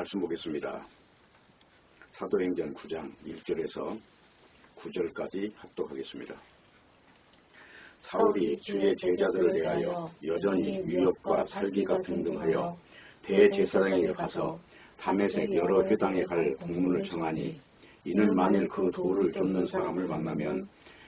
말씀 보겠습니다. 사도행전 9장 1절에서 9절까지 합독하겠습니다. 사울이 주의 제자들을 대하여 여전히 위협과 살기가 등등하여 대제사장에게 가서 다메섹 여러 회당에 갈 공문을 청하니, 이는 만일 그 돌을 쫓는 사람을 만나면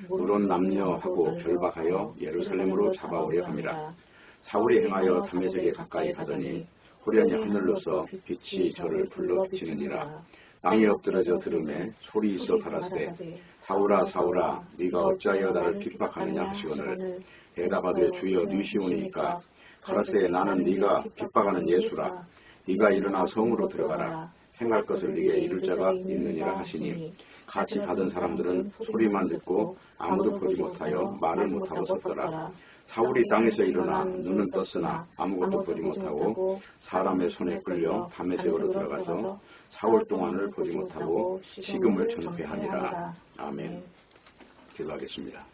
물론 남녀하고 결박하여 예루살렘으로 잡아오려 함이라. 사울이 행하여 다메섹에 가까이 가더니 호련히 하늘로서 빛이 저를 불러 비치느니라. 땅에 엎드러져 들음에 소리 있어 가라사대, 사울아 사울아 네가 어찌하여 나를 핍박하느냐 하시거늘, 대답하되 주여 누시오니까 가라사대, 나는 네가 핍박하는 예수라. 네가 일어나 성으로 들어가라. 행할 것을 네게 이룰 자가 있느니라 하시니, 같이 받은 사람들은 소리만 듣고 아무도 보지 못하여 말을 못하고 섰더라. 사울이 땅에서 일어나 눈은 떴으나 아무것도 보지 못하고 사람의 손에 끌려 다메섹으로 들어가서 사흘 동안을 보지 못하고 식음을 전폐하니라. 아멘. 기도하겠습니다.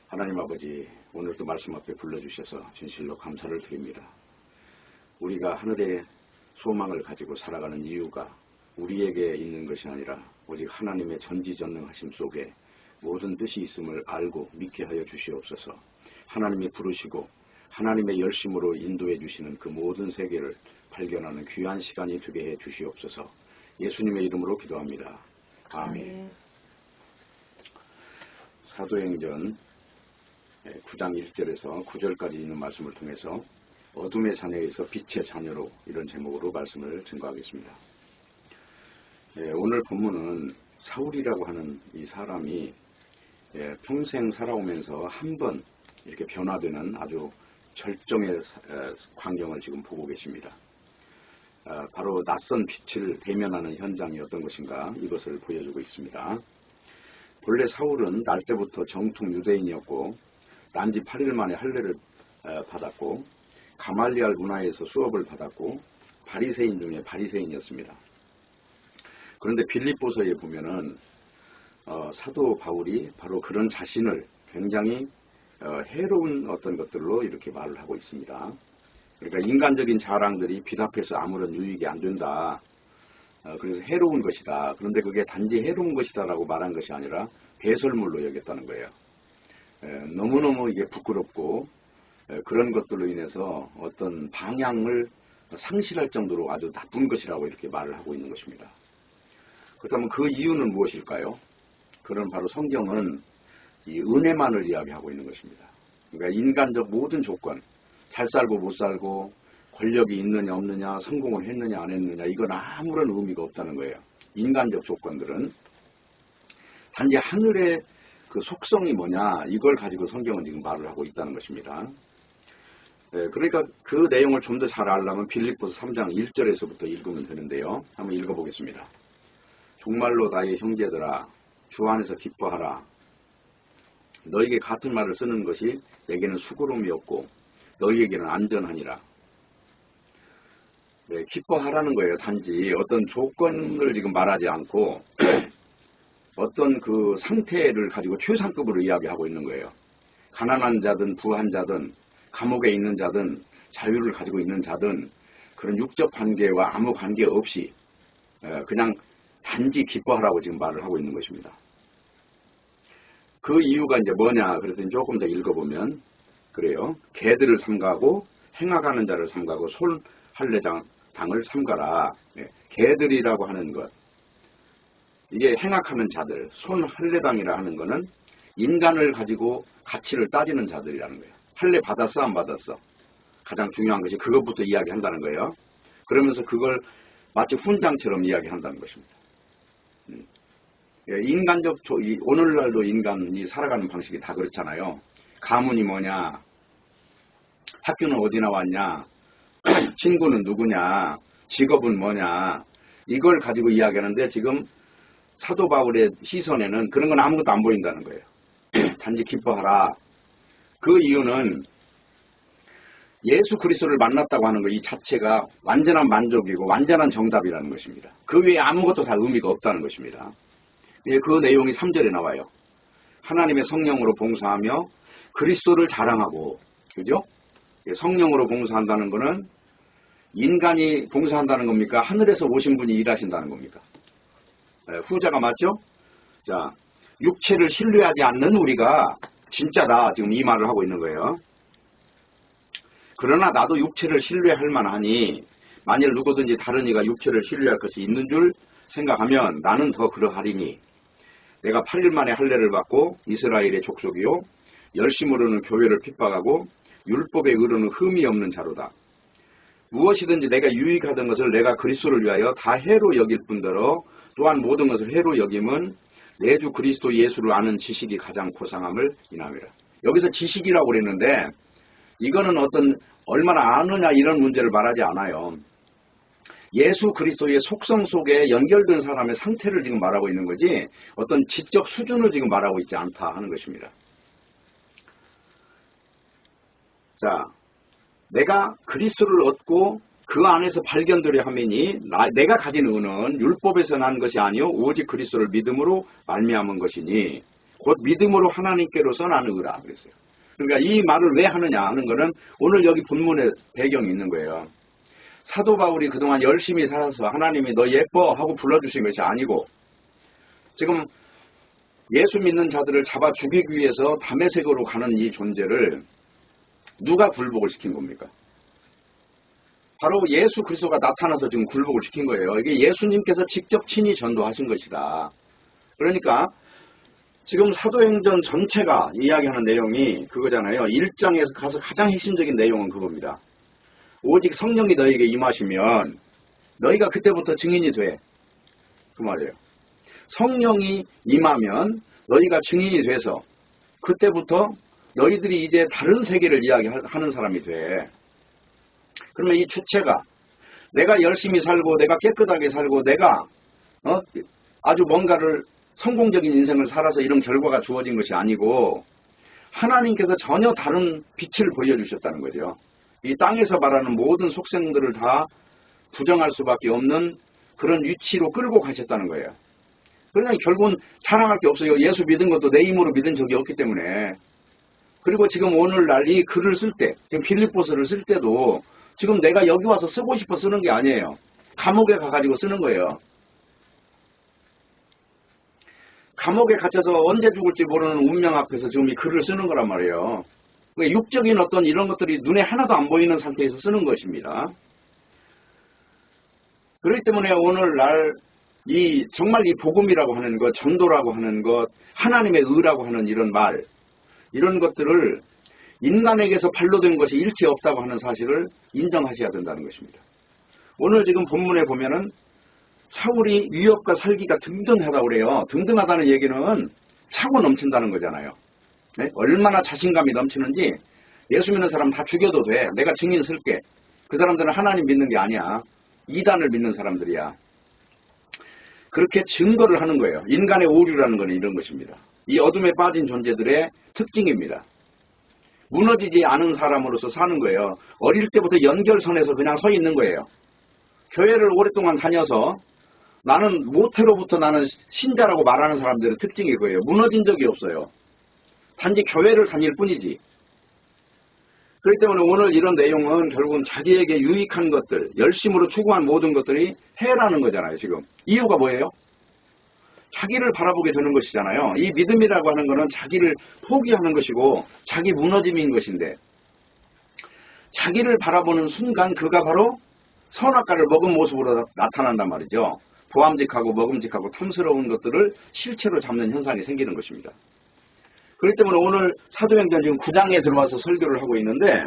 하나님 아버지, 오늘도 말씀 앞에 불러주셔서 진실로 감사를 드립니다. 우리가 하늘의 소망을 가지고 살아가는 이유가 우리에게 있는 것이 아니라 오직 하나님의 전지전능하심 속에 모든 뜻이 있음을 알고 믿게 하여 주시옵소서. 하나님이 부르시고 하나님의 열심으로 인도해 주시는 그 모든 세계를 발견하는 귀한 시간이 되게 해 주시옵소서. 예수님의 이름으로 기도합니다. 아멘. 사도행전 9장 1절에서 9절까지 있는 말씀을 통해서 어둠의 자녀에서 빛의 자녀로, 이런 제목으로 말씀을 증거하겠습니다. 오늘 본문은 사울이라고 하는 이 사람이 평생 살아오면서 한 번 이렇게 변화되는 아주 절정의 광경을 지금 보고 계십니다. 바로 낯선 빛을 대면하는 현장이 어떤 것인가, 이것을 보여주고 있습니다. 본래 사울은 날 때부터 정통 유대인이었고 난지 8일 만에 할례를 받았고 가말리알 문화에서 수업을 받았고 바리새인 중에 바리새인이었습니다. 그런데 빌립보서에 보면은 사도 바울이 바로 그런 자신을 굉장히 해로운 어떤 것들로 이렇게 말을 하고 있습니다. 그러니까 인간적인 자랑들이 빛 앞에서 아무런 유익이 안 된다. 그래서 해로운 것이다. 그런데 그게 단지 해로운 것이다라고 말한 것이 아니라 배설물로 여겼다는 거예요. 너무너무 이게 부끄럽고 그런 것들로 인해서 어떤 방향을 상실할 정도로 아주 나쁜 것이라고 이렇게 말을 하고 있는 것입니다. 그렇다면 그 이유는 무엇일까요? 그런 바로 성경은 이 은혜만을 이야기하고 있는 것입니다. 그러니까 인간적 모든 조건, 잘 살고 못 살고, 권력이 있느냐 없느냐, 성공을 했느냐 안 했느냐, 이건 아무런 의미가 없다는 거예요. 인간적 조건들은 단지 하늘의 그 속성이 뭐냐, 이걸 가지고 성경은 지금 말을 하고 있다는 것입니다. 그러니까 그 내용을 좀 더 잘 알려면 빌립보서 3장 1절에서부터 읽으면 되는데요. 한번 읽어보겠습니다. 정말로 나의 형제들아, 주 안에서 기뻐하라. 너에게 같은 말을 쓰는 것이 내게는 수고로움이 없고 너희에게는 안전하니라. 기뻐하라는 거예요. 단지 어떤 조건을 지금 말하지 않고 어떤 그 상태를 가지고 최상급으로 이야기하고 있는 거예요. 가난한 자든 부한 자든 감옥에 있는 자든 자유를 가지고 있는 자든 그런 육적 관계와 아무 관계 없이 그냥 단지 기뻐하라고 지금 말을 하고 있는 것입니다. 그 이유가 이제 뭐냐 그랬더니 조금 더 읽어보면 그래요. 개들을 삼가고 행악하는 자를 삼가고 솔 할례당을 삼가라. 개들이라고 하는 것, 이게 행악하는 자들, 손 할례당이라 하는 것은 인간을 가지고 가치를 따지는 자들이라는 거예요. 할례 받았어 안 받았어? 가장 중요한 것이 그것부터 이야기한다는 거예요. 그러면서 그걸 마치 훈장처럼 이야기한다는 것입니다. 인간적, 오늘날도 인간이 살아가는 방식이 다 그렇잖아요. 가문이 뭐냐, 학교는 어디 나왔냐, 친구는 누구냐, 직업은 뭐냐, 이걸 가지고 이야기하는데 지금 사도 바울의 시선에는 그런 건 아무것도 안 보인다는 거예요. 단지 기뻐하라. 그 이유는 예수 그리스도를 만났다고 하는 것 이 자체가 완전한 만족이고 완전한 정답이라는 것입니다. 그 외에 아무것도 다 의미가 없다는 것입니다. 그 내용이 3절에 나와요. 하나님의 성령으로 봉사하며 그리스도를 자랑하고, 그죠? 성령으로 봉사한다는 것은 인간이 봉사한다는 겁니까? 하늘에서 오신 분이 일하신다는 겁니까? 후자가 맞죠? 자, 육체를 신뢰하지 않는 우리가 진짜다. 지금 이 말을 하고 있는 거예요. 그러나 나도 육체를 신뢰할 만하니 만일 누구든지 다른 이가 육체를 신뢰할 것이 있는 줄 생각하면 나는 더 그러하리니 내가 8일 만에 할례를 받고 이스라엘의 족속이요 열심으로는 교회를 핍박하고 율법에 의로는 흠이 없는 자로다. 무엇이든지 내가 유익하던 것을 내가 그리스도를 위하여 다 해로 여길 뿐더러 또한 모든 것을 해로 여김은 내 주 그리스도 예수를 아는 지식이 가장 고상함을 인함이라. 여기서 지식이라고 그랬는데 이거는 어떤 얼마나 아느냐 이런 문제를 말하지 않아요. 예수 그리스도의 속성 속에 연결된 사람의 상태를 지금 말하고 있는 거지 어떤 지적 수준을 지금 말하고 있지 않다 하는 것입니다. 자, 내가 그리스도를 얻고 그 안에서 발견되려 함이니 내가 가진 의는 율법에서 난 것이 아니요 오직 그리스도를 믿음으로 말미암은 것이니 곧 믿음으로 하나님께로서 나는 의라 그랬어요. 그러니까 이 말을 왜 하느냐 하는 거는 오늘 여기 본문에 배경이 있는 거예요. 사도 바울이 그동안 열심히 살아서 하나님이 너 예뻐 하고 불러주신 것이 아니고 지금 예수 믿는 자들을 잡아 죽이기 위해서 다메섹으로 가는 이 존재를 누가 굴복을 시킨 겁니까? 바로 예수 그리스도가 나타나서 지금 굴복을 시킨 거예요. 이게 예수님께서 직접 친히 전도하신 것이다. 그러니까 지금 사도행전 전체가 이야기하는 내용이 그거잖아요. 1장에서 가서 가장 핵심적인 내용은 그겁니다. 오직 성령이 너에게 임하시면 너희가 그때부터 증인이 돼. 그 말이에요. 성령이 임하면 너희가 증인이 돼서 그때부터 너희들이 이제 다른 세계를 이야기하는 사람이 돼. 그러면 이 주체가 내가 열심히 살고 내가 깨끗하게 살고 내가 아주 뭔가를 성공적인 인생을 살아서 이런 결과가 주어진 것이 아니고 하나님께서 전혀 다른 빛을 보여주셨다는 거죠. 이 땅에서 말하는 모든 속성들을 다 부정할 수밖에 없는 그런 위치로 끌고 가셨다는 거예요. 그러니까 결국은 자랑할 게 없어요. 예수 믿은 것도 내 힘으로 믿은 적이 없기 때문에. 그리고 지금 오늘날 이 글을 쓸 때, 지금 빌립보서를 쓸 때도 지금 내가 여기 와서 쓰고 싶어 쓰는 게 아니에요. 감옥에 가가지고 쓰는 거예요. 감옥에 갇혀서 언제 죽을지 모르는 운명 앞에서 지금 이 글을 쓰는 거란 말이에요. 육적인 어떤 이런 것들이 눈에 하나도 안 보이는 상태에서 쓰는 것입니다. 그렇기 때문에 오늘날 정말 이 복음이라고 하는 것, 전도라고 하는 것, 하나님의 의라고 하는 이런 말, 이런 것들을 인간에게서 발로된 것이 일체 없다고 하는 사실을 인정하셔야 된다는 것입니다. 오늘 지금 본문에 보면은 사울이 위협과 살기가 등등하다고 그래요. 등등하다는 얘기는 차고 넘친다는 거잖아요. 네? 얼마나 자신감이 넘치는지 예수 믿는 사람 다 죽여도 돼. 내가 증인 쓸게. 그 사람들은 하나님 믿는 게 아니야. 이단을 믿는 사람들이야. 그렇게 증거를 하는 거예요. 인간의 오류라는 건 이런 것입니다. 이 어둠에 빠진 존재들의 특징입니다. 무너지지 않은 사람으로서 사는 거예요. 어릴 때부터 연결선에서 그냥 서 있는 거예요. 교회를 오랫동안 다녀서 나는 모태로부터 나는 신자라고 말하는 사람들의 특징이 그거예요. 무너진 적이 없어요. 단지 교회를 다닐 뿐이지. 그렇기 때문에 오늘 이런 내용은 결국은 자기에게 유익한 것들, 열심으로 추구한 모든 것들이 해라는 거잖아요. 지금 이유가 뭐예요? 자기를 바라보게 되는 것이잖아요. 이 믿음이라고 하는 것은 자기를 포기하는 것이고 자기 무너짐인 것인데 자기를 바라보는 순간 그가 바로 선악과를 먹은 모습으로 나타난단 말이죠. 보암직하고 먹음직하고 탐스러운 것들을 실체로 잡는 현상이 생기는 것입니다. 그렇기 때문에 오늘 사도행전 지금 9장에 들어와서 설교를 하고 있는데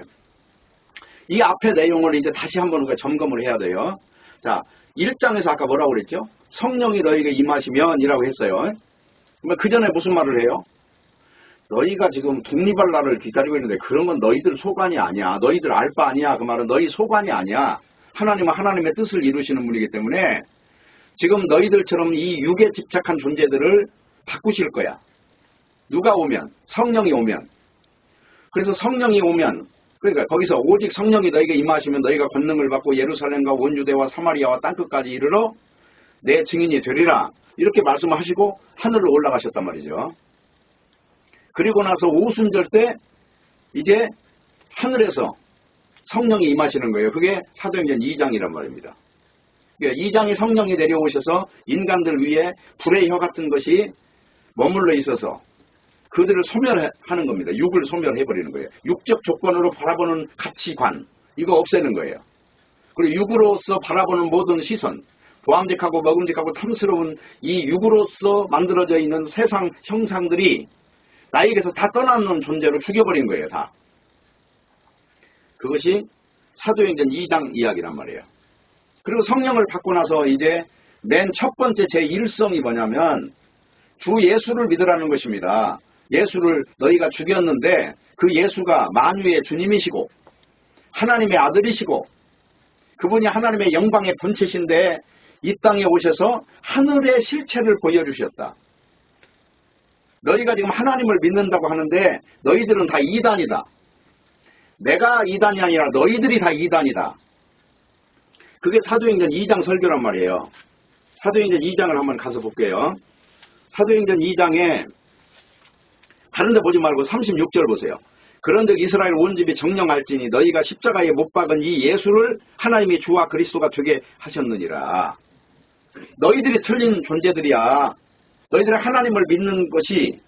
이 앞의 내용을 이제 다시 한번 우리가 점검을 해야 돼요. 자, 1장에서 아까 뭐라고 그랬죠? 성령이 너희에게 임하시면 이라고 했어요. 그러면 그 전에 무슨 말을 해요? 너희가 지금 독립할 날을 기다리고 있는데 그런 건 너희들 소관이 아니야. 너희들 알 바 아니야. 그 말은 너희 소관이 아니야. 하나님은 하나님의 뜻을 이루시는 분이기 때문에 지금 너희들처럼 이 육에 집착한 존재들을 바꾸실 거야. 누가 오면? 성령이 오면. 그래서 성령이 오면 그러니까 거기서 오직 성령이 너희에게 임하시면 너희가 권능을 받고 예루살렘과 온 유대와 사마리아와 땅끝까지 이르러 내 증인이 되리라. 이렇게 말씀하시고 하늘로 올라가셨단 말이죠. 그리고 나서 오순절 때 이제 하늘에서 성령이 임하시는 거예요. 그게 사도행전 2장이란 말입니다. 2장이 성령이 내려오셔서 인간들 위에 불의 혀 같은 것이 머물러 있어서 그들을 소멸하는 겁니다. 육을 소멸해버리는 거예요. 육적 조건으로 바라보는 가치관, 이거 없애는 거예요. 그리고 육으로서 바라보는 모든 시선, 보암직하고 먹음직하고 탐스러운 이 육으로서 만들어져 있는 세상 형상들이 나에게서 다 떠나는 존재로 죽여버린 거예요. 다. 그것이 사도행전 2장 이야기란 말이에요. 그리고 성령을 받고 나서 이제 맨 첫 번째 제1성이 뭐냐면 주 예수를 믿으라는 것입니다. 예수를 너희가 죽였는데 그 예수가 만유의 주님이시고 하나님의 아들이시고 그분이 하나님의 영광의 본체신데 이 땅에 오셔서 하늘의 실체를 보여주셨다. 너희가 지금 하나님을 믿는다고 하는데 너희들은 다 이단이다. 내가 이단이 아니라 너희들이 다 이단이다. 그게 사도행전 2장 설교란 말이에요. 사도행전 2장을 한번 가서 볼게요. 사도행전 2장에 다른 데 보지 말고 36절 보세요. 그런즉 이스라엘 온 집이 정령할지니 너희가 십자가에 못 박은 이 예수를 하나님이 주와 그리스도가 되게 하셨느니라. 너희들이 틀린 존재들이야. 너희들은 하나님을 믿는 것이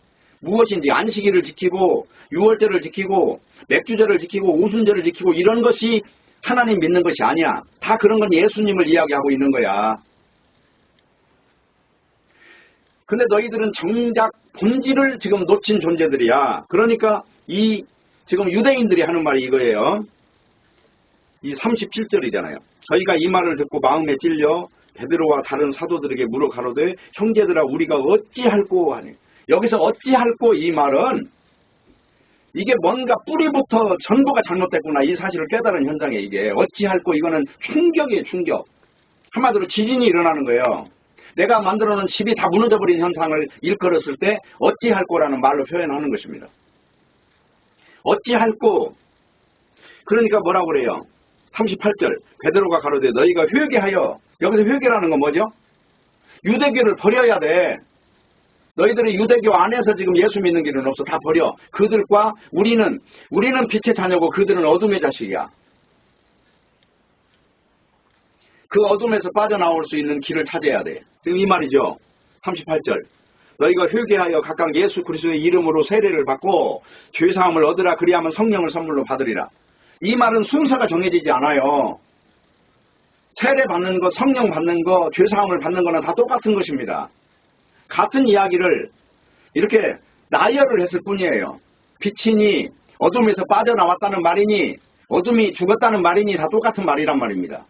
무엇인지 안식일을 지키고 유월절을 지키고 맥주절을 지키고 오순절을 지키고 이런 것이 하나님 믿는 것이 아니야. 다 그런 건 예수님을 이야기하고 있는 거야. 근데 너희들은 정작 본질을 지금 놓친 존재들이야. 그러니까 이 지금 유대인들이 하는 말이 이거예요. 이 37절이잖아요. 저희가 이 말을 듣고 마음에 찔려 베드로와 다른 사도들에게 물어 가로되 형제들아 우리가 어찌할꼬 하니. 여기서 어찌할꼬 이 말은 이게 뭔가 뿌리부터 전부가 잘못됐구나 이 사실을 깨달은 현장에 이게 어찌할꼬 이거는 충격이에요. 충격. 한마디로 지진이 일어나는 거예요. 내가 만들어놓은 집이 다 무너져버린 현상을 일컬었을 때 어찌할꼬라는 말로 표현하는 것입니다. 어찌할꼬 그러니까 뭐라고 그래요? 38절 베드로가 가로되 너희가 회개하여 여기서 회개라는 건 뭐죠? 유대교를 버려야 돼. 너희들이 유대교 안에서 지금 예수 믿는 길은 없어. 다 버려. 그들과 우리는 빛의 자녀고 그들은 어둠의 자식이야. 그 어둠에서 빠져나올 수 있는 길을 찾아야 돼. 지금 이 말이죠. 38절 너희가 회개하여 각각 예수 그리스도의 이름으로 세례를 받고 죄사함을 얻으라. 그리하면 성령을 선물로 받으리라. 이 말은 순서가 정해지지 않아요. 세례 받는 거, 성령 받는 거, 죄사함을 받는 거는 다 똑같은 것입니다. 같은 이야기를 이렇게 나열을 했을 뿐이에요. 빛이니 어둠에서 빠져나왔다는 말이니 어둠이 죽었다는 말이니 다 똑같은 말이란 말입니다.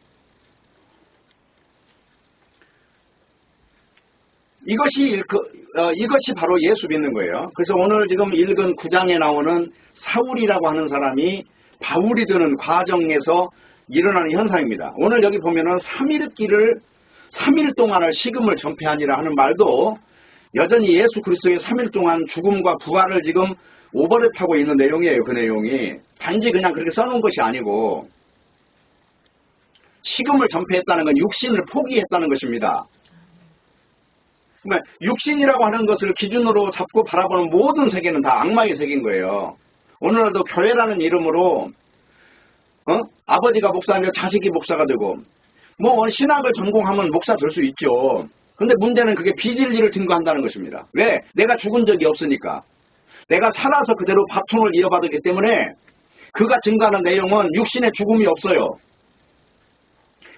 이것이 바로 예수 믿는 거예요. 그래서 오늘 지금 읽은 9장에 나오는 사울이라고 하는 사람이 바울이 되는 과정에서 일어나는 현상입니다. 오늘 여기 보면은 3일 동안을 식음을 전폐하니라 하는 말도 여전히 예수 그리스도의 3일 동안 죽음과 부활을 지금 오버랩하고 있는 내용이에요. 그 내용이 단지 그냥 그렇게 써놓은 것이 아니고 식음을 전폐했다는 건 육신을 포기했다는 것입니다. 그러니까 육신이라고 하는 것을 기준으로 잡고 바라보는 모든 세계는 다 악마의 세계인 거예요. 오늘날도 교회라는 이름으로 아버지가 목사인데 자식이 목사가 되고 뭐 신학을 전공하면 목사 될 수 있죠. 근데 문제는 그게 비진리를 증거한다는 것입니다. 왜? 내가 죽은 적이 없으니까. 내가 살아서 그대로 바통을 이어받았기 때문에 그가 증거하는 내용은 육신의 죽음이 없어요.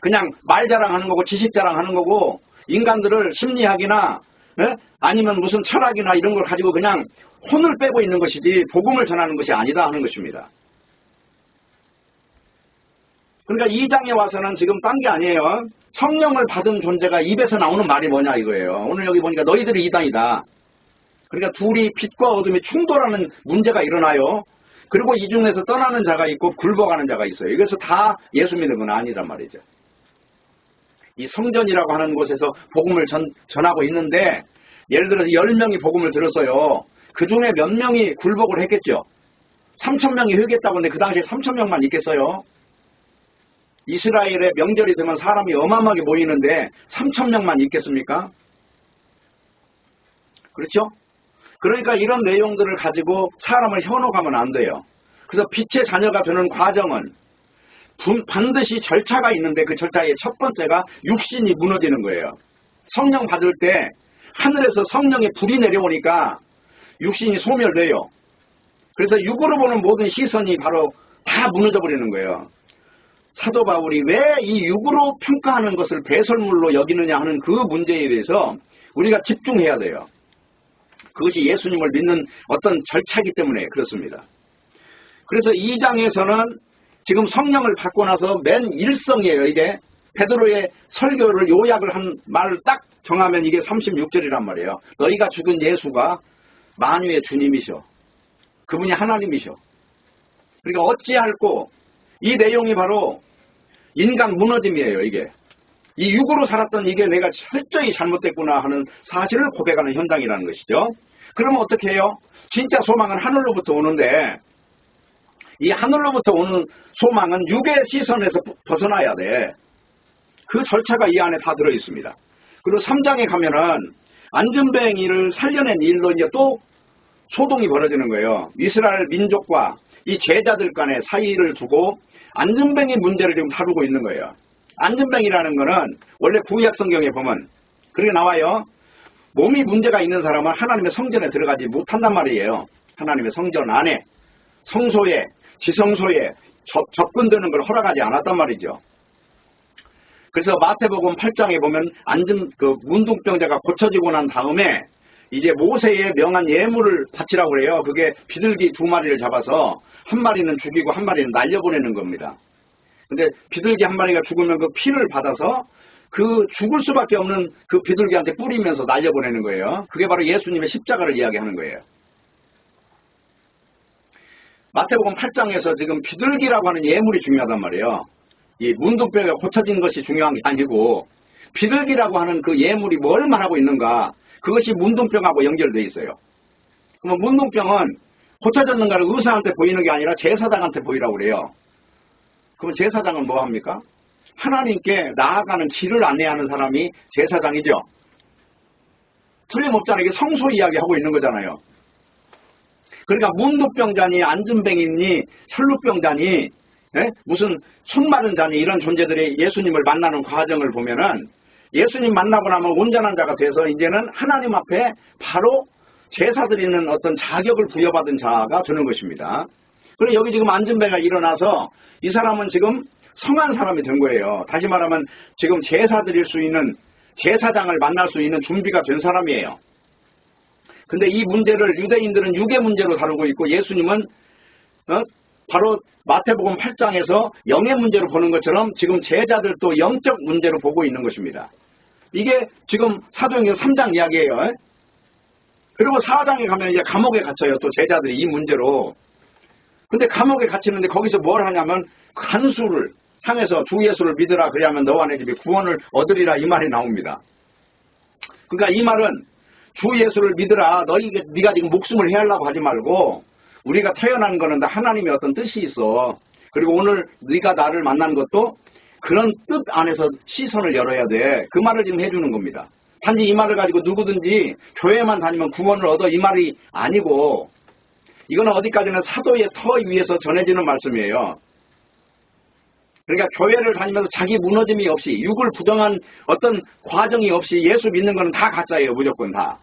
그냥 말 자랑하는 거고 지식 자랑하는 거고 인간들을 심리학이나 아니면 무슨 철학이나 이런 걸 가지고 그냥 혼을 빼고 있는 것이지 복음을 전하는 것이 아니다 하는 것입니다. 그러니까 2장에 와서는 지금 딴 게 아니에요. 성령을 받은 존재가 입에서 나오는 말이 뭐냐 이거예요. 오늘 여기 보니까 너희들이 이단이다. 그러니까 둘이 빛과 어둠이 충돌하는 문제가 일어나요. 그리고 이 중에서 떠나는 자가 있고 굴복하는 자가 있어요. 이것은 다 예수 믿는 건 아니란 말이죠. 이 성전이라고 하는 곳에서 복음을 전하고 있는데 예를 들어서 10명이 복음을 들었어요. 그 중에 몇 명이 굴복을 했겠죠. 3,000명이 회개했다고 하는데 그 당시에 3,000명만 있겠어요. 이스라엘의 명절이 되면 사람이 어마어마하게 모이는데 3,000명만 있겠습니까? 그렇죠? 그러니까 이런 내용들을 가지고 사람을 현혹하면 안 돼요. 그래서 빛의 자녀가 되는 과정은 반드시 절차가 있는데 그 절차의 첫 번째가 육신이 무너지는 거예요. 성령 받을 때 하늘에서 성령의 불이 내려오니까 육신이 소멸돼요. 그래서 육으로 보는 모든 시선이 바로 다 무너져 버리는 거예요. 사도 바울이 왜 이 육으로 평가하는 것을 배설물로 여기느냐 하는 그 문제에 대해서 우리가 집중해야 돼요. 그것이 예수님을 믿는 어떤 절차이기 때문에 그렇습니다. 그래서 2장에서는 지금 성령을 받고 나서 맨 일성이에요. 이게 베드로의 설교를 요약을 한 말을 딱 정하면 이게 36절이란 말이에요. 너희가 죽은 예수가 만유의 주님이셔. 그분이 하나님이셔. 그러니까 어찌할꼬 이 내용이 바로 인간 무너짐이에요. 이게 이 육으로 살았던 이게 내가 철저히 잘못됐구나 하는 사실을 고백하는 현장이라는 것이죠. 그러면 어떻게 해요? 진짜 소망은 하늘로부터 오는데 이 하늘로부터 오는 소망은 육의 시선에서 벗어나야 돼. 그 절차가 이 안에 다 들어있습니다. 그리고 3장에 가면은 안전뱅이를 살려낸 일로 이제 또 소동이 벌어지는 거예요. 이스라엘 민족과 이 제자들 간의 사이를 두고 안전뱅이 문제를 지금 다루고 있는 거예요. 안전뱅이라는 거는 원래 구약 성경에 보면 그렇게 나와요. 몸이 문제가 있는 사람은 하나님의 성전에 들어가지 못한단 말이에요. 하나님의 성전 안에 성소에 지성소에 접근되는 걸 허락하지 않았단 말이죠. 그래서 마태복음 8장에 보면 문둥병자가 고쳐지고 난 다음에 이제 모세의 명한 예물을 바치라고 그래요. 그게 비둘기 2마리를 잡아서 한 마리는 죽이고 한 마리는 날려보내는 겁니다. 근데 비둘기 한 마리가 죽으면 그 피를 받아서 그 죽을 수밖에 없는 그 비둘기한테 뿌리면서 날려보내는 거예요. 그게 바로 예수님의 십자가를 이야기하는 거예요. 마태복음 8장에서 지금 비둘기라고 하는 예물이 중요하단 말이에요. 이 문둥병이 고쳐진 것이 중요한 게 아니고 비둘기라고 하는 그 예물이 뭘 말하고 있는가, 그것이 문둥병하고 연결되어 있어요. 그러면 문둥병은 고쳐졌는가를 의사한테 보이는 게 아니라 제사장한테 보이라고 그래요. 그럼 제사장은 뭐 합니까? 하나님께 나아가는 길을 안내하는 사람이 제사장이죠. 틀림없잖아요. 이게 성소 이야기하고 있는 거잖아요. 그러니까 문둥병자니 안전뱅이니 혈루병자니 무슨 손마른 자니 이런 존재들이 예수님을 만나는 과정을 보면은 예수님 만나고 나면 온전한 자가 돼서 이제는 하나님 앞에 바로 제사 드리는 어떤 자격을 부여받은 자가 되는 것입니다. 그리고 여기 지금 안전뱅이가 일어나서 이 사람은 지금 성한 사람이 된 거예요. 다시 말하면 지금 제사 드릴 수 있는 제사장을 만날 수 있는 준비가 된 사람이에요. 근데 이 문제를 유대인들은 육의 문제로 다루고 있고 예수님은 바로 마태복음 8장에서 영의 문제로 보는 것처럼 지금 제자들도 영적 문제로 보고 있는 것입니다. 이게 지금 사도행전 3장 이야기예요. 그리고 4장에 가면 이제 감옥에 갇혀요. 또 제자들이 이 문제로. 근데 감옥에 갇히는데 거기서 뭘 하냐면 간수를 향해서 주 예수를 믿으라 그래야면 너와 내 집이 구원을 얻으리라 이 말이 나옵니다. 그러니까 이 말은 주 예수를 믿으라 네가 지금 목숨을 해하려고 하지 말고 우리가 태어난 거는 다 하나님의 어떤 뜻이 있어. 그리고 오늘 네가 나를 만난 것도 그런 뜻 안에서 시선을 열어야 돼. 그 말을 지금 해주는 겁니다. 단지 이 말을 가지고 누구든지 교회만 다니면 구원을 얻어 이 말이 아니고 이거는 어디까지나 사도의 터 위에서 전해지는 말씀이에요. 그러니까 교회를 다니면서 자기 무너짐이 없이 육을 부정한 어떤 과정이 없이 예수 믿는 거는 다 가짜예요. 무조건 다.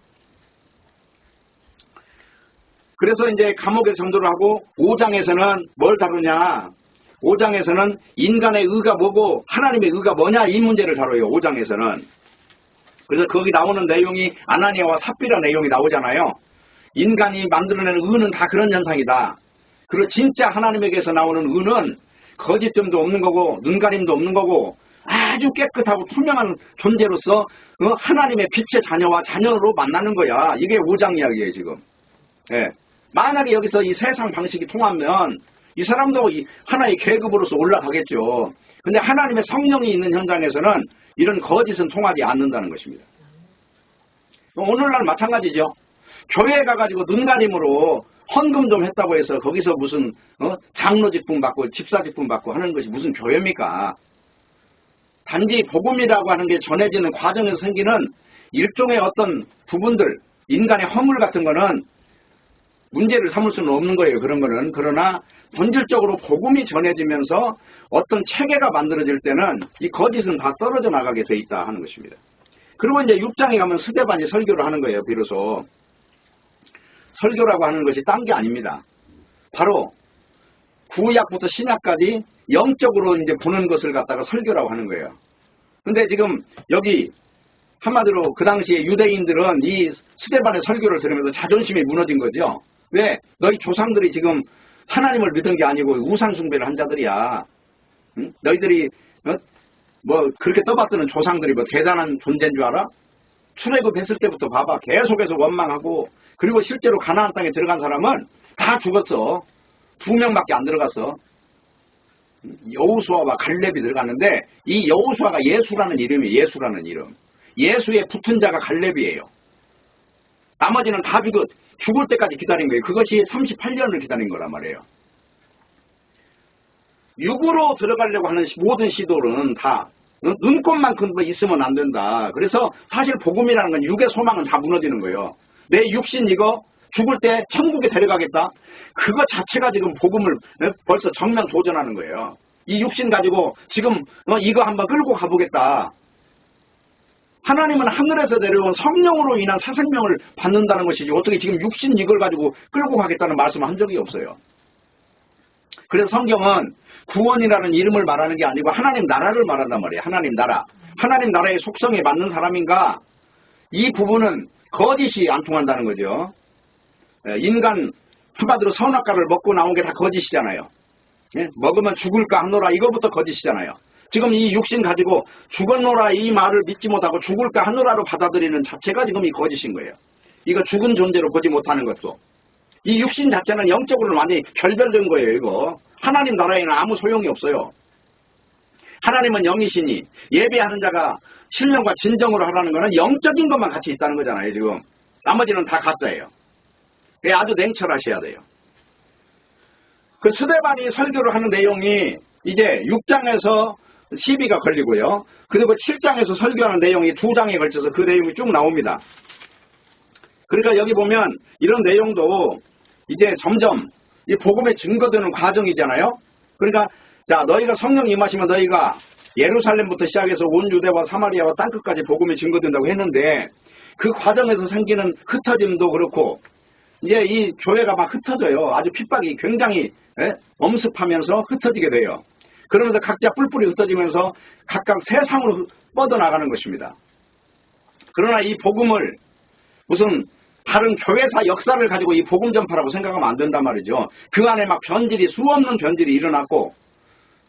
그래서 이제 감옥에 전도를 하고 5장에서는 뭘 다루냐. 5장에서는 인간의 의가 뭐고 하나님의 의가 뭐냐 이 문제를 다뤄요. 5장에서는. 그래서 거기 나오는 내용이 아나니아와 삽비라 내용이 나오잖아요. 인간이 만들어내는 의는 다 그런 현상이다. 그리고 진짜 하나님에게서 나오는 의는 거짓됨도 없는 거고 눈가림도 없는 거고 아주 깨끗하고 투명한 존재로서 하나님의 빛의 자녀와 자녀로 만나는 거야. 이게 5장 이야기예요 지금. 예. 만약에 여기서 이 세상 방식이 통하면 이 사람도 하나의 계급으로서 올라가겠죠. 근데 하나님의 성령이 있는 현장에서는 이런 거짓은 통하지 않는다는 것입니다. 오늘날 마찬가지죠. 교회 가가지고 눈가림으로 헌금 좀 했다고 해서 거기서 무슨 장로 직분 받고 집사 직분 받고 하는 것이 무슨 교회입니까? 단지 복음이라고 하는 게 전해지는 과정에서 생기는 일종의 어떤 부분들, 인간의 허물 같은 거는 문제를 삼을 수는 없는 거예요. 그런 거는. 그러나 본질적으로 복음이 전해지면서 어떤 체계가 만들어질 때는 이 거짓은 다 떨어져 나가게 돼 있다 하는 것입니다. 그리고 이제 6장에 가면 스데반이 설교를 하는 거예요. 비로소 설교라고 하는 것이 딴 게 아닙니다. 바로 구약부터 신약까지 영적으로 이제 보는 것을 갖다가 설교라고 하는 거예요. 근데 지금 여기 한마디로 그 당시에 유대인들은 이 스데반의 설교를 들으면서 자존심이 무너진 거죠. 왜? 너희 조상들이 지금 하나님을 믿은 게 아니고 우상숭배를 한 자들이야. 응? 너희들이 뭐 그렇게 떠받드는 조상들이 뭐 대단한 존재인 줄 알아? 출애굽했을 때부터 봐봐. 계속해서 원망하고, 그리고 실제로 가나안 땅에 들어간 사람은 다 죽었어. 2명밖에 안 들어갔어. 여호수아와 갈렙이 들어갔는데 이 여호수아가 예수라는 이름이에요. 예수라는 이름. 예수의 붙은 자가 갈렙이에요. 나머지는 다 죽을 때까지 기다린 거예요. 그것이 38년을 기다린 거란 말이에요. 육으로 들어가려고 하는 모든 시도는 다 눈꽃만큼 있으면 안 된다. 그래서 사실 복음이라는 건 육의 소망은 다 무너지는 거예요. 내 육신 이거 죽을 때 천국에 데려가겠다. 그거 자체가 지금 복음을 벌써 정면 도전하는 거예요. 이 육신 가지고 지금 이거 한번 끌고 가보겠다. 하나님은 하늘에서 내려온 성령으로 인한 새 생명을 받는다는 것이지 어떻게 지금 육신 이걸 가지고 끌고 가겠다는 말씀을 한 적이 없어요. 그래서 성경은 구원이라는 이름을 말하는 게 아니고 하나님 나라를 말한단 말이에요. 하나님 나라. 하나님 나라의 속성에 맞는 사람인가? 이 부분은 거짓이 안 통한다는 거죠. 인간 한마디로 선악과를 먹고 나온 게 다 거짓이잖아요. 먹으면 죽을까 하노라 이거부터 거짓이잖아요. 지금 이 육신 가지고 죽었노라 이 말을 믿지 못하고 죽을까 하노라로 받아들이는 자체가 지금 이 거짓인 거예요. 이거 죽은 존재로 보지 못하는 것도. 이 육신 자체는 영적으로는 완전히 결별된 거예요. 이거 하나님 나라에는 아무 소용이 없어요. 하나님은 영이시니 예배하는 자가 신령과 진정으로 하라는 거는 영적인 것만 같이 있다는 거잖아요. 지금 나머지는 다 가짜예요. 아주 냉철하셔야 돼요. 그 스데반이 설교를 하는 내용이 이제 6장에서 시비가 걸리고요. 그리고 7장에서 설교하는 내용이 2장에 걸쳐서 그 내용이 쭉 나옵니다. 그러니까 여기 보면 이런 내용도 이제 점점 이 복음에 증거되는 과정이잖아요. 그러니까 자 너희가 성령 임하시면 너희가 예루살렘부터 시작해서 온 유대와 사마리아와 땅끝까지 복음이 증거된다고 했는데 그 과정에서 생기는 흩어짐도 그렇고 이제 이 교회가 막 흩어져요. 아주 핍박이 굉장히 엄습하면서 흩어지게 돼요. 그러면서 각자 뿔뿔이 흩어지면서 각각 세상으로 뻗어나가는 것입니다. 그러나 이 복음을 무슨 다른 교회사 역사를 가지고 이 복음 전파라고 생각하면 안 된단 말이죠. 그 안에 막 변질이 수없는 변질이 일어났고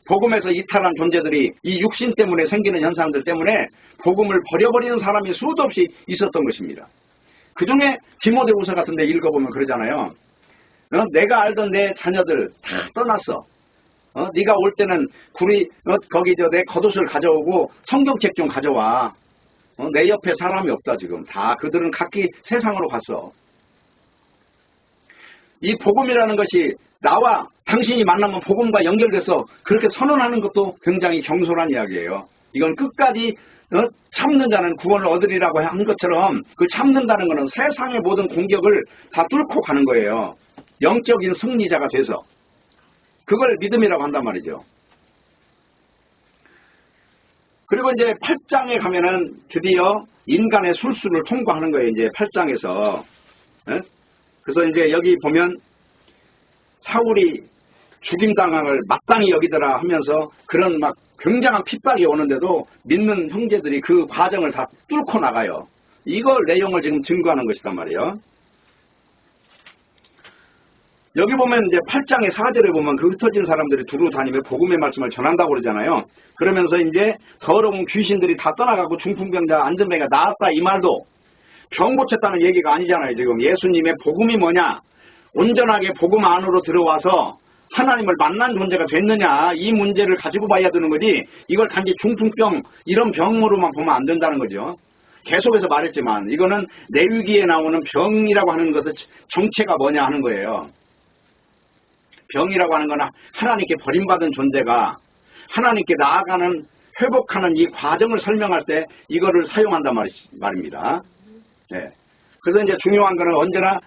복음에서 이탈한 존재들이 이 육신 때문에 생기는 현상들 때문에 복음을 버려버리는 사람이 수도 없이 있었던 것입니다. 그 중에 디모데후서 같은 데 읽어보면 그러잖아요. 내가 알던 내 자녀들 다 떠났어. 네가 올 때는 거기 내 겉옷을 가져오고 성경책 좀 가져와. 내 옆에 사람이 없다 지금. 다 그들은 각기 세상으로 갔어. 이 복음이라는 것이 나와 당신이 만나면 복음과 연결돼서 그렇게 선언하는 것도 굉장히 경솔한 이야기예요. 이건 끝까지 참는 자는 구원을 얻으리라고 한 것처럼 그 참는다는 것은 세상의 모든 공격을 다 뚫고 가는 거예요. 영적인 승리자가 돼서. 그걸 믿음이라고 한단 말이죠. 그리고 이제 8장에 가면은 드디어 인간의 술수를 통과하는 거예요. 이제 8장에서. 그래서 이제 여기 보면 사울이 죽임당함을 마땅히 여기더라 하면서 그런 막 굉장한 핍박이 오는데도 믿는 형제들이 그 과정을 다 뚫고 나가요. 이걸 내용을 지금 증거하는 것이단 말이에요. 여기 보면 이제 8장의 4절에 보면 그 흩어진 사람들이 두루 다니며 복음의 말씀을 전한다고 그러잖아요. 그러면서 이제 더러운 귀신들이 다 떠나가고 중풍병자 안전병이가 나았다 이 말도 병 고쳤다는 얘기가 아니잖아요. 지금 예수님의 복음이 뭐냐? 온전하게 복음 안으로 들어와서 하나님을 만난 존재가 됐느냐 이 문제를 가지고 봐야 되는 거지 이걸 단지 중풍병 이런 병으로만 보면 안 된다는 거죠. 계속해서 말했지만 이거는 내위기에 나오는 병이라고 하는 것의 정체가 뭐냐 하는 거예요. 병이라고 하는 건 하나님께 버림받은 존재가 하나님께 나아가는 회복하는 이 과정을 설명할 때 이거를 사용한단 말입니다. 네. 그래서 이제 중요한 거는 언제나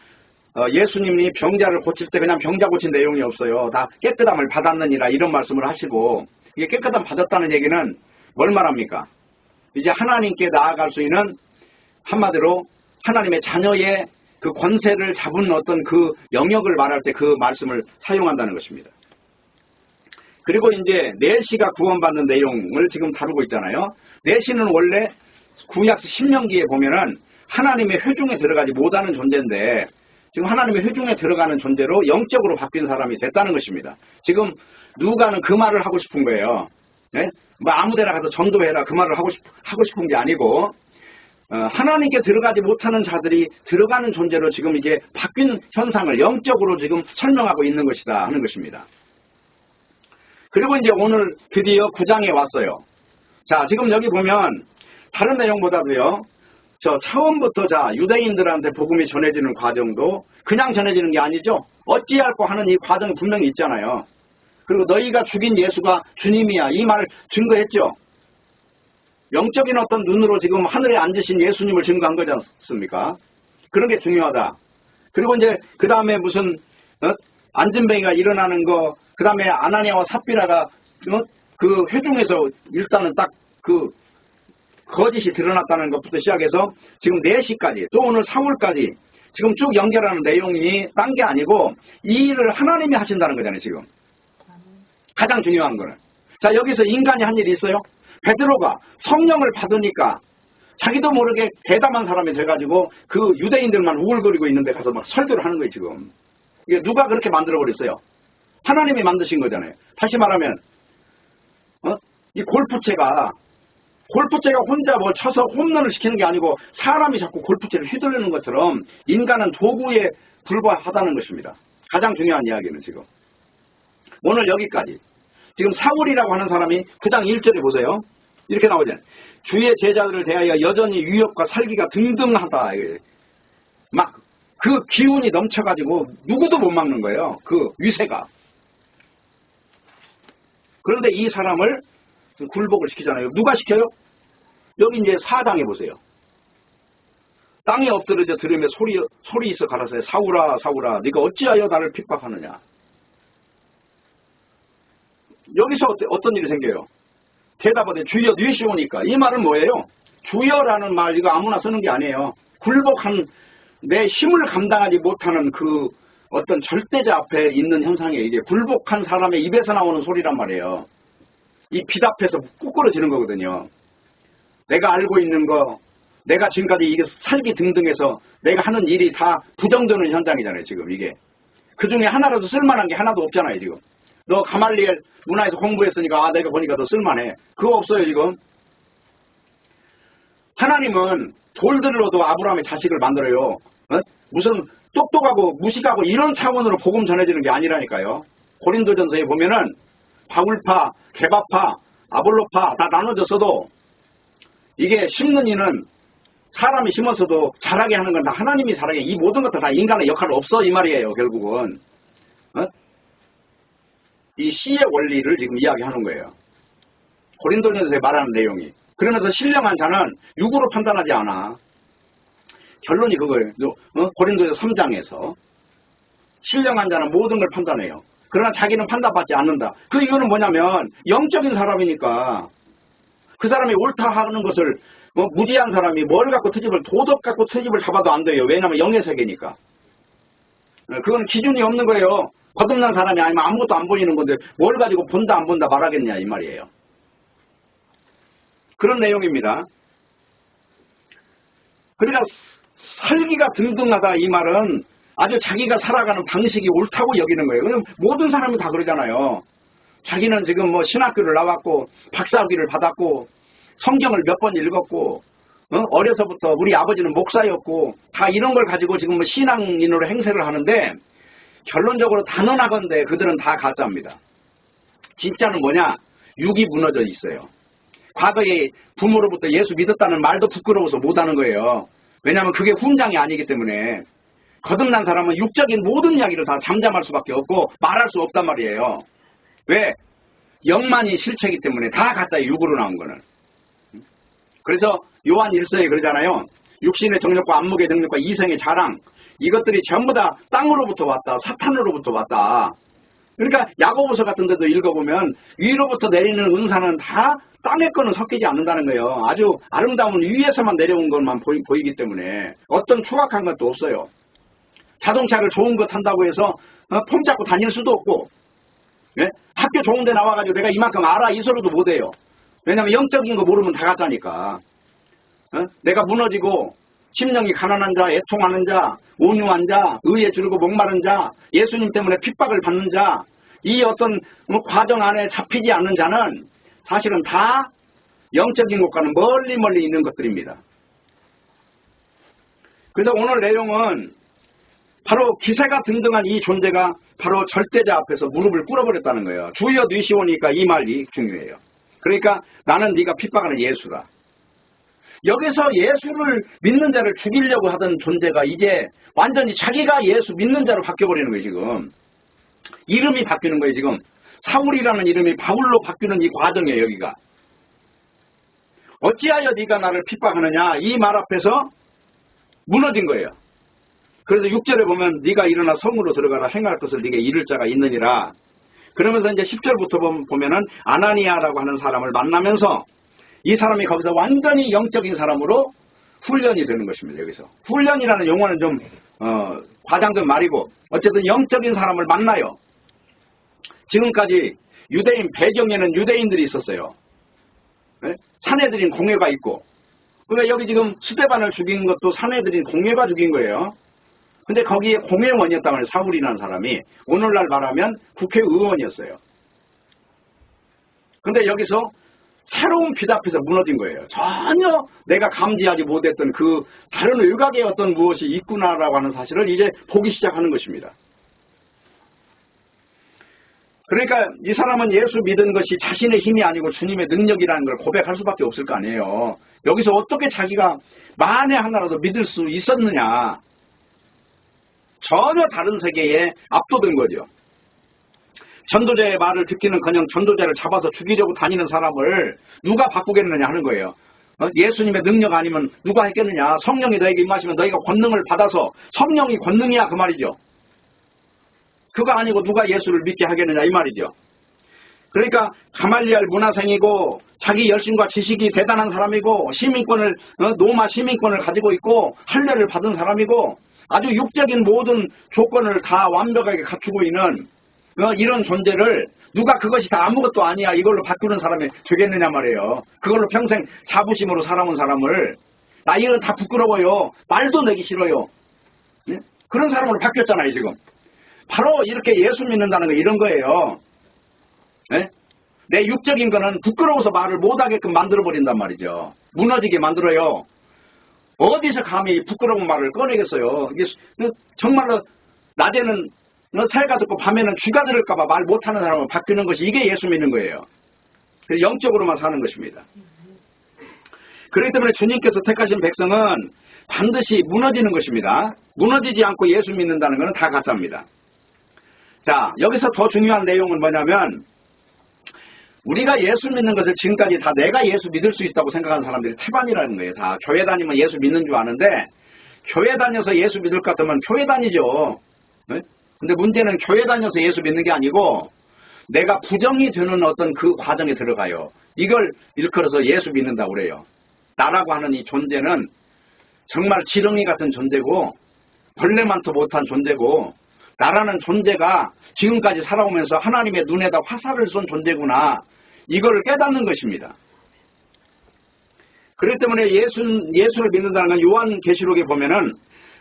예수님이 병자를 고칠 때 그냥 병자 고친 내용이 없어요. 다 깨끗함을 받았느니라 이런 말씀을 하시고, 이게 깨끗함 받았다는 얘기는 뭘 말합니까? 이제 하나님께 나아갈 수 있는, 한마디로 하나님의 자녀의 그 권세를 잡은 어떤 그 영역을 말할 때 그 말씀을 사용한다는 것입니다. 그리고 이제 내시가 구원받는 내용을 지금 다루고 있잖아요. 내시는 원래 구약 신명기에 보면은 하나님의 회중에 들어가지 못하는 존재인데, 지금 하나님의 회중에 들어가는 존재로 영적으로 바뀐 사람이 됐다는 것입니다. 지금 누가는 그 말을 하고 싶은 거예요. 네? 뭐 아무데나 가서 전도해라 그 말을 하고 싶은 게 아니고, 하나님께 들어가지 못하는 자들이 들어가는 존재로 지금 이게 바뀐 현상을 영적으로 지금 설명하고 있는 것이다 하는 것입니다. 그리고 이제 오늘 드디어 9장에 왔어요. 자, 지금 여기 보면 다른 내용보다도요, 처음부터 유대인들한테 복음이 전해지는 과정도 그냥 전해지는 게 아니죠. 어찌할꼬 하는 이 과정이 분명히 있잖아요. 그리고 너희가 죽인 예수가 주님이야 이 말을 증거했죠. 영적인 어떤 눈으로 지금 하늘에 앉으신 예수님을 증거한 거지 않습니까? 그런 게 중요하다. 그리고 이제 그 다음에 무슨 안진뱅이가 일어나는 거, 그 다음에 아나니아와 삽비라가 그 회중에서 일단은 딱 그 거짓이 드러났다는 것부터 시작해서 지금 4시까지 또 오늘 4월까지 지금 쭉 연결하는 내용이 딴 게 아니고 이 일을 하나님이 하신다는 거잖아요. 지금 가장 중요한 거는. 자, 여기서 인간이 한 일이 있어요. 베드로가 성령을 받으니까 자기도 모르게 대담한 사람이 돼가지고 그 유대인들만 우글거리고 있는데 가서 막 설교를 하는 거예요. 지금 이게 누가 그렇게 만들어버렸어요? 하나님이 만드신 거잖아요. 다시 말하면 이 골프채가 혼자 뭘 쳐서 홈런을 시키는 게 아니고 사람이 자꾸 골프채를 휘두르는 것처럼 인간은 도구에 불과하다는 것입니다. 가장 중요한 이야기는 지금 오늘 여기까지. 지금 사울이라고 하는 사람이 9장 1절에 보세요. 이렇게 나오잖아요. 주의 제자들을 대하여 여전히 위협과 살기가 등등하다. 막 그 기운이 넘쳐가지고 누구도 못 막는 거예요. 그 위세가. 그런데 이 사람을 굴복을 시키잖아요. 누가 시켜요? 여기 이제 4장에 보세요. 땅에 엎드려져 들으며 소리 있어 가라사대 사울아 사울아 네가 어찌하여 나를 핍박하느냐. 여기서 어떤 일이 생겨요? 대답하되 주여 뉘시오니까. 이 말은 뭐예요? 주여라는 말 이거 아무나 쓰는 게 아니에요. 굴복한 내 힘을 감당하지 못하는 그 어떤 절대자 앞에 있는 현상이에요. 이게 굴복한 사람의 입에서 나오는 소리란 말이에요. 이 빛 앞에서 꾸꾸러지는 거거든요. 내가 알고 있는 거, 내가 지금까지 이게 살기 등등해서 내가 하는 일이 다 부정되는 현장이잖아요. 지금 이게. 그 중에 하나라도 쓸만한 게 하나도 없잖아요. 지금. 너 가말리엘 문화에서 공부했으니까 내가 보니까 너 쓸만해. 그거 없어요. 지금. 하나님은 돌들로도 아브라함의 자식을 만들어요. 무슨 똑똑하고 무식하고 이런 차원으로 복음 전해지는 게 아니라니까요. 고린도전서에 보면은 바울파, 게바파, 아볼로파 다 나눠졌어도 이게 심는 이는 사람이 심어서도 자라게 하는 건 다 하나님이 자라게. 이 모든 것들 다 인간의 역할 없어 이 말이에요. 결국은. 이 씨의 원리를 지금 이야기하는 거예요. 고린도전서에 말하는 내용이. 그러면서 신령한 자는 육으로 판단하지 않아. 결론이 그거예요. 고린도전서 3장에서 신령한 자는 모든 걸 판단해요. 그러나 자기는 판단받지 않는다. 그 이유는 뭐냐면 영적인 사람이니까 그 사람이 옳다 하는 것을 무지한 사람이 뭘 갖고 트집을 도덕 갖고 트집을 잡아도 안 돼요. 왜냐하면 영의 세계니까. 그건 기준이 없는 거예요. 거듭난 사람이 아니면 아무것도 안 보이는 건데 뭘 가지고 본다 안 본다 말하겠냐 이 말이에요. 그런 내용입니다. 그러니까 살기가 등등하다 이 말은 아주 자기가 살아가는 방식이 옳다고 여기는 거예요. 왜냐면 모든 사람이 다 그러잖아요. 자기는 지금 뭐 신학교를 나왔고 박사학위를 받았고 성경을 몇 번 읽었고 어려서부터 우리 아버지는 목사였고 다 이런 걸 가지고 지금 뭐 신앙인으로 행세를 하는데 결론적으로 단언하건대 그들은 다 가짜입니다. 진짜는 뭐냐? 육이 무너져 있어요. 과거에 부모로부터 예수 믿었다는 말도 부끄러워서 못하는 거예요. 왜냐하면 그게 훈장이 아니기 때문에. 거듭난 사람은 육적인 모든 이야기를 다 잠잠할 수밖에 없고 말할 수 없단 말이에요. 왜? 영만이 실체이기 때문에 다 가짜예요. 육으로 나온 거는. 그래서 요한 1서에 그러잖아요. 육신의 정력과 안목의 정력과 이성의 자랑 이것들이 전부 다 땅으로부터 왔다. 사탄으로부터 왔다. 그러니까 야고보서 같은 데도 읽어보면 위로부터 내리는 은사는 다 땅의 거는 섞이지 않는다는 거예요. 아주 아름다운 위에서만 내려온 것만 보이기 때문에 어떤 추악한 것도 없어요. 자동차를 좋은 거 탄다고 해서 폼 잡고 다닐 수도 없고, 예? 학교 좋은 데 나와가지고 내가 이만큼 알아 이 소리도 못해요. 왜냐하면 영적인 거 모르면 다 가짜니까. 내가 무너지고 심령이 가난한 자, 애통하는 자, 온유한 자, 의에 줄고 목마른 자, 예수님 때문에 핍박을 받는 자, 이 어떤 과정 안에 잡히지 않는 자는 사실은 다 영적인 것과는 멀리 있는 것들입니다. 그래서 오늘 내용은 바로 기세가 등등한 이 존재가 바로 절대자 앞에서 무릎을 꿇어버렸다는 거예요. 주여 뉘시오니까 이 말이 중요해요. 그러니까 나는 네가 핍박하는 예수라. 여기서 예수를 믿는 자를 죽이려고 하던 존재가 이제 완전히 자기가 예수 믿는 자로 바뀌어버리는 거예요. 지금 이름이 바뀌는 거예요. 지금 사울이라는 이름이 바울로 바뀌는 이 과정이에요. 여기가 어찌하여 네가 나를 핍박하느냐 이 말 앞에서 무너진 거예요. 그래서 6절에 보면 네가 일어나 성으로 들어가라 행할 것을 네게 이를 자가 있느니라. 그러면서 이제 10절부터 보면은 아나니아라고 하는 사람을 만나면서 이 사람이 거기서 완전히 영적인 사람으로 훈련이 되는 것입니다. 여기서 훈련이라는 용어는 좀 과장된 말이고 어쨌든 영적인 사람을 만나요. 지금까지 유대인 배경에는 유대인들이 있었어요. 네? 사내들인 공회가 있고, 그러니까 여기 지금 스데반을 죽인 것도 사내들인 공회가 죽인 거예요. 근데 거기에 공회원이었단 말이에요. 사울이라는 사람이 오늘날 말하면 국회의원이었어요. 근데 여기서 새로운 빛 앞에서 무너진 거예요. 전혀 내가 감지하지 못했던 그 다른 외곽의 어떤 무엇이 있구나라고 하는 사실을 이제 보기 시작하는 것입니다. 그러니까 이 사람은 예수 믿은 것이 자신의 힘이 아니고 주님의 능력이라는 걸 고백할 수밖에 없을 거 아니에요. 여기서 어떻게 자기가 만에 하나라도 믿을 수 있었느냐. 전혀 다른 세계에 압도된 거죠. 전도자의 말을 듣기는커녕 전도자를 잡아서 죽이려고 다니는 사람을 누가 바꾸겠느냐 하는 거예요. 예수님의 능력 아니면 누가 했겠느냐. 성령이 너에게 임하시면 너희가 권능을 받아서 성령이 권능이야 그 말이죠. 그거 아니고 누가 예수를 믿게 하겠느냐 이 말이죠. 그러니까 가말리엘 문화생이고 자기 열심과 지식이 대단한 사람이고 시민권을 로마 시민권을 가지고 있고 할례를 받은 사람이고 아주 육적인 모든 조건을 다 완벽하게 갖추고 있는 이런 존재를 누가 그것이 다 아무것도 아니야 이걸로 바꾸는 사람이 되겠느냐 말이에요. 그걸로 평생 자부심으로 살아온 사람을 나 이건 다 부끄러워요. 말도 내기 싫어요. 네? 그런 사람으로 바뀌었잖아요 지금. 바로 이렇게 예수 믿는다는 거 이런 거예요. 네? 내 육적인 거는 부끄러워서 말을 못하게끔 만들어버린단 말이죠. 무너지게 만들어요. 어디서 감히 부끄러운 말을 꺼내겠어요. 이게 정말로 낮에는 새가 듣고 밤에는 쥐가 들을까봐 말 못하는 사람은 바뀌는 것이 이게 예수 믿는 거예요. 그래서 영적으로만 사는 것입니다. 그렇기 때문에 주님께서 택하신 백성은 반드시 무너지는 것입니다. 무너지지 않고 예수 믿는다는 것은 다 가짜입니다. 자, 여기서 더 중요한 내용은 뭐냐면 우리가 예수 믿는 것을 지금까지 다 내가 예수 믿을 수 있다고 생각하는 사람들이 태반이라는 거예요. 다 교회 다니면 예수 믿는 줄 아는데 교회 다녀서 예수 믿을 것 같으면 교회 다니죠. 네? 근데 문제는 교회 다녀서 예수 믿는 게 아니고 내가 부정이 되는 어떤 그 과정에 들어가요. 이걸 일컬어서 예수 믿는다고 그래요. 나라고 하는 이 존재는 정말 지렁이 같은 존재고 벌레만도 못한 존재고 나라는 존재가 지금까지 살아오면서 하나님의 눈에다 화살을 쏜 존재구나. 이거를 깨닫는 것입니다. 그렇기 때문에 예수를 믿는다는 건 요한계시록에 보면은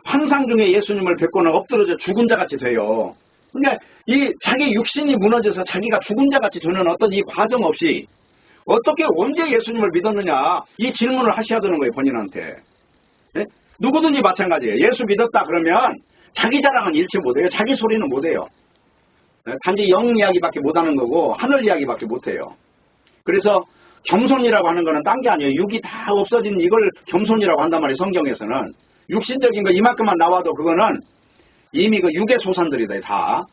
환상 중에 예수님을 뵙고는 엎드러져 죽은 자 같이 돼요. 그러니까 이 자기 육신이 무너져서 자기가 죽은 자 같이 되는 어떤 이 과정 없이 어떻게 언제 예수님을 믿었느냐 이 질문을 하셔야 되는 거예요. 본인한테. 네? 누구든지 마찬가지예요. 예수 믿었다 그러면 자기 자랑은 잃지 못해요. 자기 소리는 못해요. 단지 영 이야기밖에 못하는 거고 하늘 이야기밖에 못해요. 그래서 겸손이라고 하는 거는 딴 게 아니에요. 육이 다 없어진 이걸 겸손이라고 한단 말이에요. 성경에서는. 육신적인 거 이만큼만 나와도 그거는 이미 그 육의 소산들이다. 다.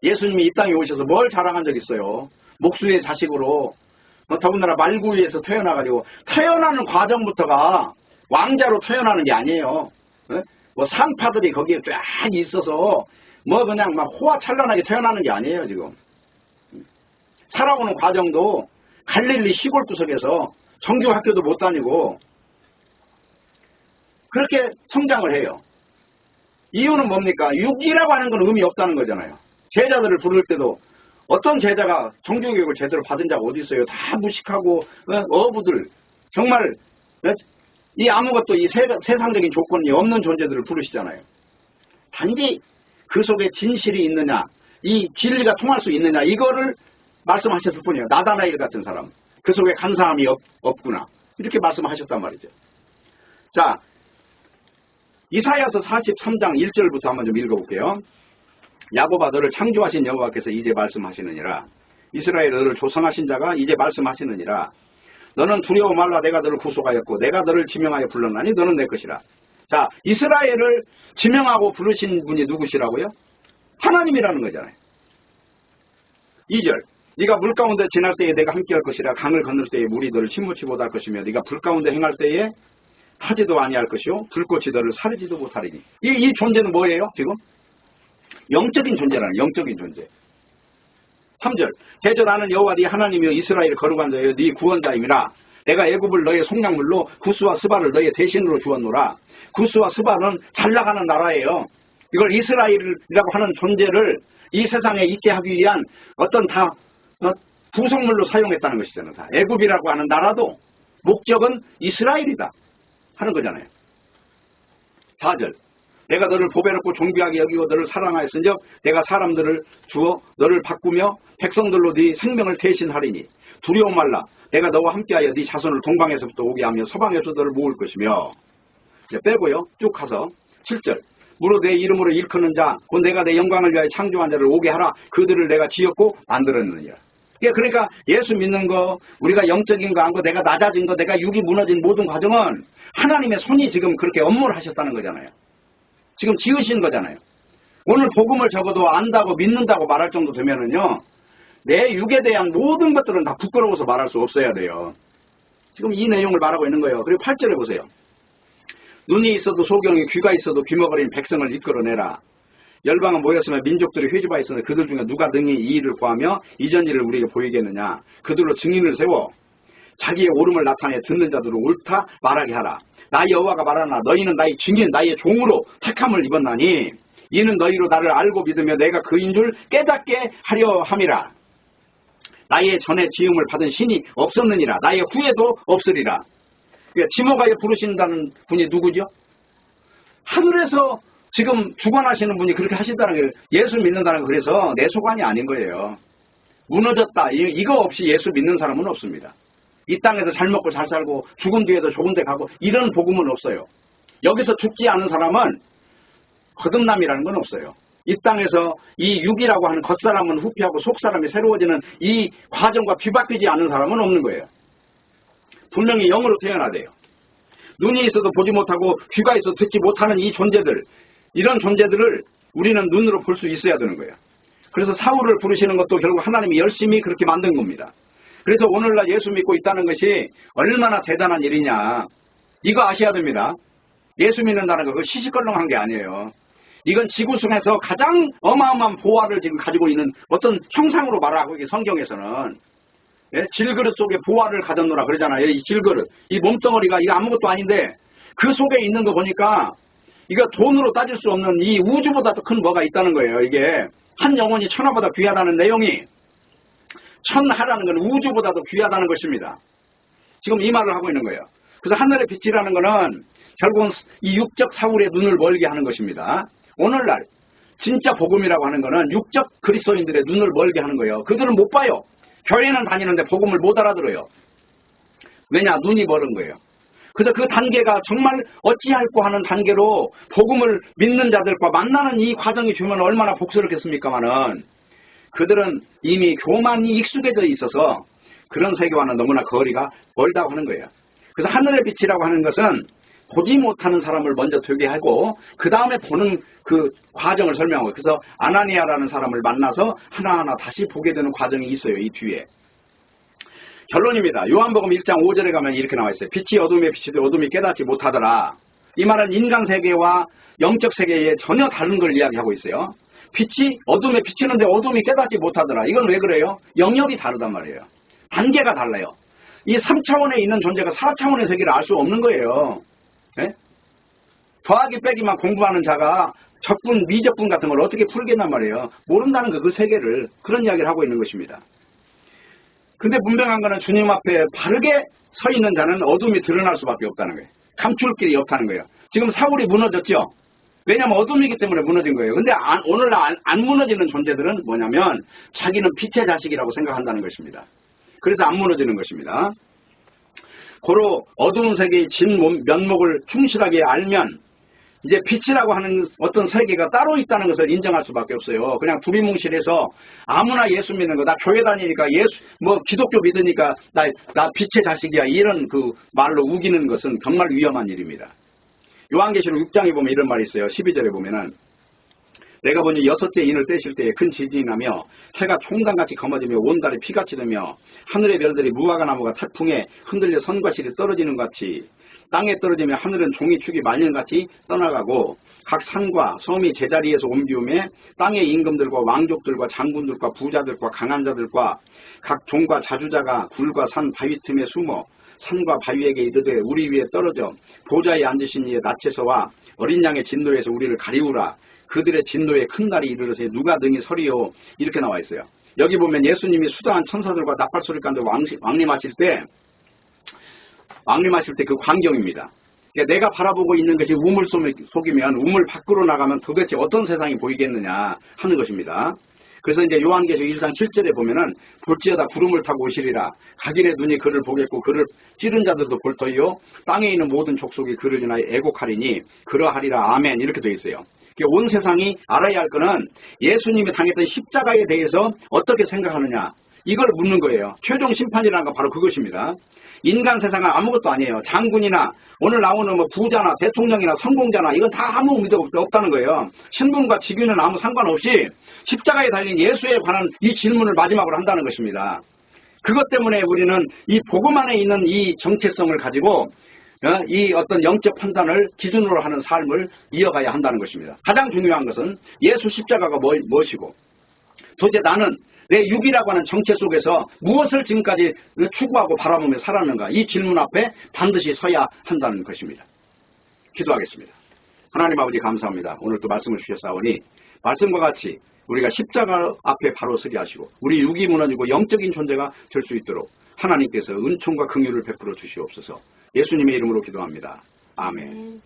예수님이 이 땅에 오셔서 뭘 자랑한 적 있어요. 목수의 자식으로 더군다나 말구이에서 태어나가지고 태어나는 과정부터가 왕자로 태어나는 게 아니에요. 뭐 상파들이 거기에 쫙 있어서 뭐 그냥 막 호화찬란하게 태어나는 게 아니에요, 지금. 살아오는 과정도 갈릴리 시골 구석에서 정규 학교도 못 다니고 그렇게 성장을 해요. 이유는 뭡니까? 육이라고 하는 건 의미 없다는 거잖아요. 제자들을 부를 때도 어떤 제자가 정규교육을 제대로 받은 자가 어디 있어요? 다 무식하고 어부들 정말 이 아무것도 이 세상적인 조건이 없는 존재들을 부르시잖아요. 단지 그 속에 진실이 있느냐, 이 진리가 통할 수 있느냐 이거를 말씀하셨을 뿐이에요. 나다나엘 같은 사람. 그 속에 간사함이 없구나. 이렇게 말씀하셨단 말이죠. 자, 이사야서 43장 1절부터 한번 좀 읽어볼게요. 야곱아 너를 창조하신 여호와께서 이제 말씀하시느니라. 이스라엘 너를 조성하신 자가 이제 말씀하시느니라. 너는 두려워 말라. 내가 너를 구속하였고 내가 너를 지명하여 불렀나니 너는 내 것이라. 자, 이스라엘을 지명하고 부르신 분이 누구시라고요? 하나님이라는 거잖아요. 2절 네가 물 가운데 지날 때에 내가 함께할 것이라. 강을 건널 때에 물이 너를 침무치 못할 것이며 네가 불 가운데 행할 때에 타지도 아니할 것이요 불꽃이 너를 사르지도 못하리니. 이 존재는 뭐예요? 지금 영적인 존재라는 영적인 존재. 3절 대저 나는 여호와 네 하나님이여 이스라엘을 거룩한 자여 네 구원자임이라. 내가 애굽을 너의 속량물로 구스와 스바를 너의 대신으로 주었노라. 구스와 스바는 잘나가는 나라예요. 이걸 이스라엘이라고 하는 존재를 이 세상에 있게 하기 위한 어떤 다 부속물로 사용했다는 것이잖아요. 다. 애굽이라고 하는 나라도 목적은 이스라엘이다 하는 거잖아요. 4절 내가 너를 보배롭고 존귀하게 여기고 너를 사랑하였은즉 내가 사람들을 주어 너를 바꾸며 백성들로 네 생명을 대신하리니 두려워 말라. 내가 너와 함께하여 네 자손을 동방에서부터 오게 하며 서방에서 너를 모을 것이며. 이제 빼고요. 쭉 가서 7절 무릇 내 이름으로 일컫는 자 곧 내가 내 영광을 위하여 창조한 자를 오게 하라. 그들을 내가 지었고 만들었느니라. 그러니까 예수 믿는 거, 우리가 영적인 거 안고 내가 낮아진 거, 내가 육이 무너진 모든 과정은 하나님의 손이 지금 그렇게 업무를 하셨다는 거잖아요. 지금 지으신 거잖아요. 오늘 복음을 적어도 안다고 믿는다고 말할 정도 되면은요, 내 육에 대한 모든 것들은 다 부끄러워서 말할 수 없어야 돼요. 지금 이 내용을 말하고 있는 거예요. 그리고 8절에 보세요. 눈이 있어도 소경이, 귀가 있어도 귀머거리는 백성을 이끌어내라. 열방은 모였으며 민족들이 회집하 있으니 그들 중에 누가 능히 이 일을 구하며 이전 일을 우리에게 보이겠느냐. 그들로 증인을 세워 자기의 옳음을 나타내 듣는 자들을 옳다 말하게 하라. 나 여호와가 말하나 너희는 나의 증인 나의 종으로 택함을 입었나니 이는 너희로 나를 알고 믿으며 내가 그인 줄 깨닫게 하려 함이라. 나의 전에 지음을 받은 신이 없었느니라. 나의 후에도 없으리라. 그러니까 지모가에 부르신다는 분이 누구죠? 하늘에서 지금 주관하시는 분이 그렇게 하신다는 거예요. 예수 믿는다는 거. 그래서 내 소관이 아닌 거예요. 무너졌다. 이거 없이 예수 믿는 사람은 없습니다. 이 땅에서 잘 먹고 잘 살고 죽은 뒤에도 좋은 데 가고 이런 복음은 없어요. 여기서 죽지 않은 사람은 거듭남이라는 건 없어요. 이 땅에서 이 육이라고 하는 겉사람은 후피하고 속사람이 새로워지는 이 과정과 뒤바뀌지 않는 사람은 없는 거예요. 분명히 영으로 태어나야 돼요. 눈이 있어도 보지 못하고 귀가 있어도 듣지 못하는 이 존재들, 이런 존재들을 우리는 눈으로 볼 수 있어야 되는 거예요. 그래서 사울을 부르시는 것도 결국 하나님이 열심히 그렇게 만든 겁니다. 그래서 오늘날 예수 믿고 있다는 것이 얼마나 대단한 일이냐. 이거 아셔야 됩니다. 예수 믿는다는 거 그거 시시껄렁한 게 아니에요. 이건 지구상에서 가장 어마어마한 보화를 지금 가지고 있는 어떤 형상으로 말하고 이게 성경에서는 질그릇 속에 보화를 가졌노라 그러잖아요. 이 질그릇, 이 몸덩어리가 이거 아무것도 아닌데 그 속에 있는 거 보니까 이거 돈으로 따질 수 없는 이 우주보다 더 큰 뭐가 있다는 거예요. 이게 한 영혼이 천하보다 귀하다는 내용이 천하라는 건 우주보다 더 귀하다는 것입니다. 지금 이 말을 하고 있는 거예요. 그래서 하늘의 빛이라는 거는 결국은 이 육적 사울의 눈을 멀게 하는 것입니다. 오늘날 진짜 복음이라고 하는 거는 육적 그리스도인들의 눈을 멀게 하는 거예요. 그들은 못 봐요. 교회는 다니는데 복음을 못 알아들어요. 왜냐? 눈이 멀은 거예요. 그래서 그 단계가 정말 어찌할꼬 하는 단계로 복음을 믿는 자들과 만나는 이 과정이 주면 얼마나 복스럽겠습니까마는 그들은 이미 교만이 익숙해져 있어서 그런 세계와는 너무나 거리가 멀다고 하는 거예요. 그래서 하늘의 빛이라고 하는 것은 보지 못하는 사람을 먼저 되게 하고 그 다음에 보는 그 과정을 설명하고, 그래서 아나니아라는 사람을 만나서 하나하나 다시 보게 되는 과정이 있어요. 이 뒤에. 결론입니다. 요한복음 1장 5절에 가면 이렇게 나와 있어요. 빛이 어둠에 비치되 어둠이 깨닫지 못하더라. 이 말은 인간 세계와 영적 세계에 전혀 다른 걸 이야기하고 있어요. 빛이 어둠에 비치는데 어둠이 깨닫지 못하더라. 이건 왜 그래요? 영역이 다르단 말이에요. 단계가 달라요. 이 3차원에 있는 존재가 4차원의 세계를 알 수 없는 거예요. 예? 더하기 빼기만 공부하는 자가 적분, 미적분 같은 걸 어떻게 풀겠단 말이에요. 모른다는 거, 그 세계를. 그런 이야기를 하고 있는 것입니다. 근데 분명한 거는 주님 앞에 바르게 서 있는 자는 어둠이 드러날 수밖에 없다는 거예요. 감출 길이 없다는 거예요. 지금 사울이 무너졌죠? 왜냐하면 어둠이기 때문에 무너진 거예요. 근데 오늘날 안 무너지는 존재들은 뭐냐면 자기는 빛의 자식이라고 생각한다는 것입니다. 그래서 안 무너지는 것입니다. 고로 어두운 세계의 면목을 충실하게 알면 이제 빛이라고 하는 어떤 세계가 따로 있다는 것을 인정할 수밖에 없어요. 그냥 두리뭉실해서 아무나 예수 믿는 거, 나 교회 다니니까 기독교 믿으니까 나 빛의 자식이야, 이런 그 말로 우기는 것은 정말 위험한 일입니다. 요한계시록 6장에 보면 이런 말이 있어요. 12절에 보면은 내가 보니 여섯째 인을 떼실 때에 큰 지진이 나며 해가 총단같이 검어지며 온 달이 피같이 되며 하늘의 별들이 무화과 나무가 태풍에 흔들려 선과 실이 떨어지는 것 같이 땅에 떨어지며 하늘은 종이축이 말년같이 떠나가고 각 산과 섬이 제자리에서 옮기우며 땅의 임금들과 왕족들과 장군들과 부자들과 강한 자들과 각 종과 자주자가 굴과 산 바위 틈에 숨어 산과 바위에게 이르되 우리 위에 떨어져 보좌에 앉으신 이의 낯에서와 어린 양의 진노에서 우리를 가리우라. 그들의 진노에 큰 날이 이르러서 누가 능히 서리요. 이렇게 나와 있어요. 여기 보면 예수님이 수다한 천사들과 나팔소리 가운데 왕림하실 때 그 광경입니다. 그러니까 내가 바라보고 있는 것이 우물 속이면 우물 밖으로 나가면 도대체 어떤 세상이 보이겠느냐 하는 것입니다. 그래서 이제 요한계시록 1장 7절에 보면은 볼지어다 구름을 타고 오시리라. 각인의 눈이 그를 보겠고 그를 찌른 자들도 볼 터이요 땅에 있는 모든 족속이 그를 인하여 애곡하리니 그러하리라. 아멘. 이렇게 되어 있어요. 온 세상이 알아야 할 것은 예수님이 당했던 십자가에 대해서 어떻게 생각하느냐, 이걸 묻는 거예요. 최종 심판이라는 건 바로 그것입니다. 인간 세상은 아무것도 아니에요. 장군이나 오늘 나오는 부자나 대통령이나 성공자나 이건 다 아무 의미가 없다는 거예요. 신분과 직위는 아무 상관없이 십자가에 달린 예수에 관한 이 질문을 마지막으로 한다는 것입니다. 그것 때문에 우리는 이 복음 안에 있는 이 정체성을 가지고 이 어떤 영적 판단을 기준으로 하는 삶을 이어가야 한다는 것입니다. 가장 중요한 것은 예수 십자가가 무엇이고 도대체 나는 내 육이라고 하는 정체 속에서 무엇을 지금까지 추구하고 바라보며 살았는가, 이 질문 앞에 반드시 서야 한다는 것입니다. 기도하겠습니다. 하나님 아버지 감사합니다. 오늘 또 말씀을 주셨사오니 말씀과 같이 우리가 십자가 앞에 바로 서게 하시고 우리 육이 무너지고 영적인 존재가 될 수 있도록 하나님께서 은총과 긍휼을 베풀어 주시옵소서. 예수님의 이름으로 기도합니다. 아멘.